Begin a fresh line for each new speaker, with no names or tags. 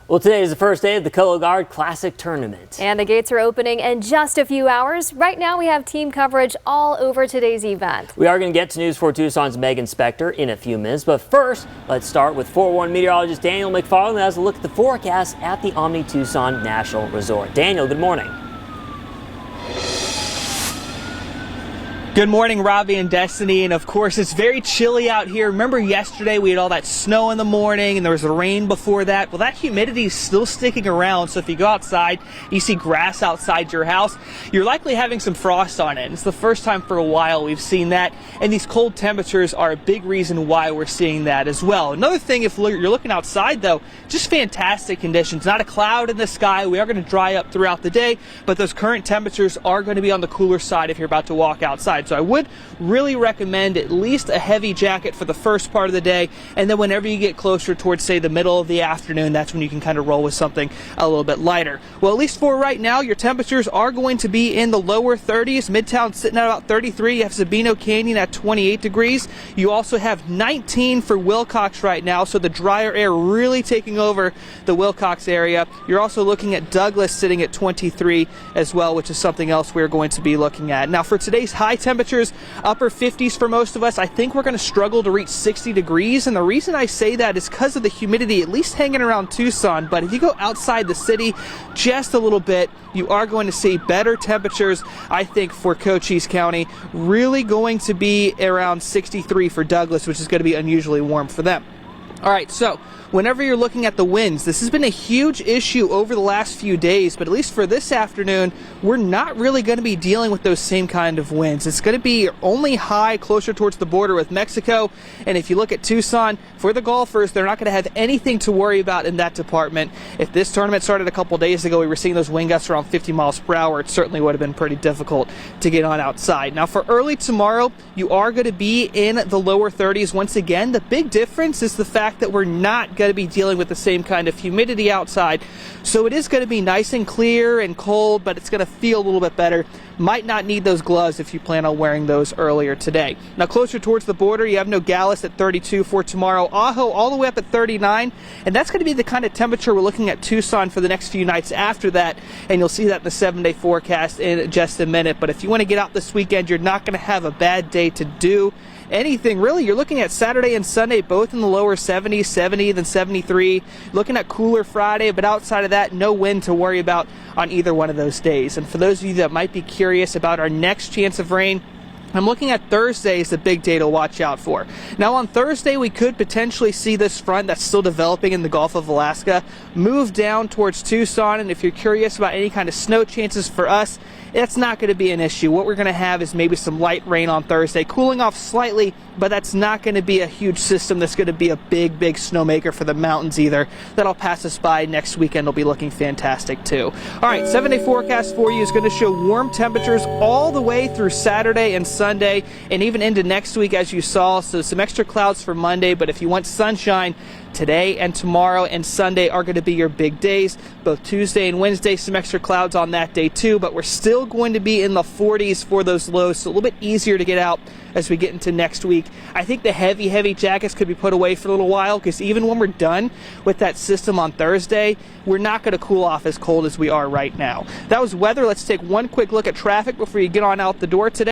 Well, today is the first day of the Color Guard Classic Tournament.
And the gates are opening in just a few hours. Right now we have team coverage all over today's event.
We are going to get to News 4 Tucson's Megan Spector in a few minutes, but first, let's start with 4-1 meteorologist Daniel McFarland that has a look at the forecast at the Omni Tucson National Resort. Daniel, good morning.
Good morning, Robbie and Destiny, and of course it's very chilly out here. Remember yesterday we had all that snow in the morning and there was rain before that? Well, that humidity is still sticking around, so if you go outside, you see grass outside your house, you're likely having some frost on it. It's the first time for a while we've seen that, and these cold temperatures are a big reason why we're seeing that as well. Another thing, if you're looking outside though, just fantastic conditions. Not a cloud in the sky. We are going to dry up throughout the day, but those current temperatures are going to be on the cooler side if you're about to walk outside. So I would really recommend at least a heavy jacket for the first part of the day, and then whenever you get closer towards, say, the middle of the afternoon, that's when you can kind of roll with something a little bit lighter. Well, at least for right now, your temperatures are going to be in the lower 30s. Midtown sitting at about 33. You have Sabino Canyon at 28 degrees. You also have 19 for Wilcox right now, so the drier air really taking over the Wilcox area. You're also looking at Douglas sitting at 23 as well, which is something else we're going to be looking at. Now, for today's high temperatures, upper 50s for most of us. I think we're going to struggle to reach 60 degrees, and the reason I say that is because of the humidity, at least hanging around Tucson. But if you go outside the city just a little bit, you are going to see better temperatures, I think, for Cochise County. Really going to be around 63 for Douglas, which is going to be unusually warm for them. All right, so whenever you're looking at the winds, this has been a huge issue over the last few days, but at least for this afternoon, we're not really going to be dealing with those same kind of winds. It's going to be only high closer towards the border with Mexico, and if you look at Tucson, for the golfers, they're not going to have anything to worry about in that department. If this tournament started a couple days ago, we were seeing those wind gusts around 50 miles per hour, it certainly would have been pretty difficult to get on outside. Now, for early tomorrow, you are going to be in the lower 30s. Once again, the big difference is the fact that we're not going to be dealing with the same kind of humidity outside, so it is going to be nice and clear and cold, but it's going to feel a little bit better. Might not need those gloves if you plan on wearing those earlier today. Now, closer towards the border, you have Nogales at 32 for tomorrow, Ajo all the way up at 39, and that's going to be the kind of temperature we're looking at Tucson for the next few nights after that, and you'll see that in the 7-day forecast in just a minute. But if you want to get out this weekend, you're not going to have a bad day to do anything really. You're looking at Saturday and Sunday both in the lower 70s, 70, then 73. Looking at cooler Friday, but outside of that, no wind to worry about on either one of those days. And for those of you that might be curious about our next chance of rain, I'm looking at Thursday as the big day to watch out for. Now, on Thursday, we could potentially see this front that's still developing in the Gulf of Alaska move down towards Tucson, and if you're curious about any kind of snow chances for us, it's not going to be an issue. What we're going to have is maybe some light rain on Thursday, cooling off slightly, but that's not going to be a huge system that's going to be a big snowmaker for the mountains either. That'll pass us by. Next weekend will be looking fantastic too. All right, 7-day forecast for you is going to show warm temperatures all the way through Saturday and Sunday, and even into next week, as you saw. So some extra clouds for Monday, but if you want sunshine, today and tomorrow and Sunday are going to be your big days. Both Tuesday and Wednesday, some extra clouds on that day too, but we're still going to be in the 40s for those lows, so a little bit easier to get out as we get into next week. I think the heavy jackets could be put away for a little while, because even when we're done with that system on Thursday, we're not going to cool off as cold as we are right now. That was weather. Let's take one quick look at traffic before you get on out the door today.